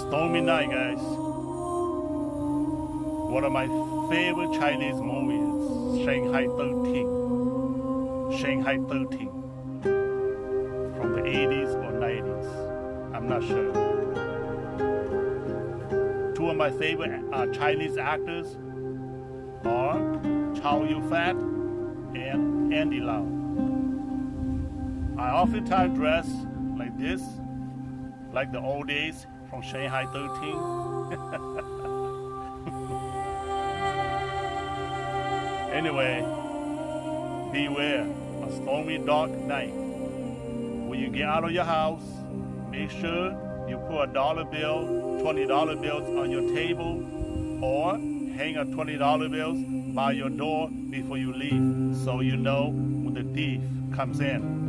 Stormy night, guys. One of my favorite Chinese movies, Shanghai 13. Shanghai 13. From the 80s or 90s. I'm not sure. Two of my favorite Chinese actors are Chow Yun-fat and Andy Lau. I oftentimes dress like this, like the old days from Shanghai 13. Anyway, beware a stormy dark night. When you get out of your house, make sure you put $1 bill, $20 bills on your table, or hang a $20 bills by your door before you leave, so you know when the thief comes in.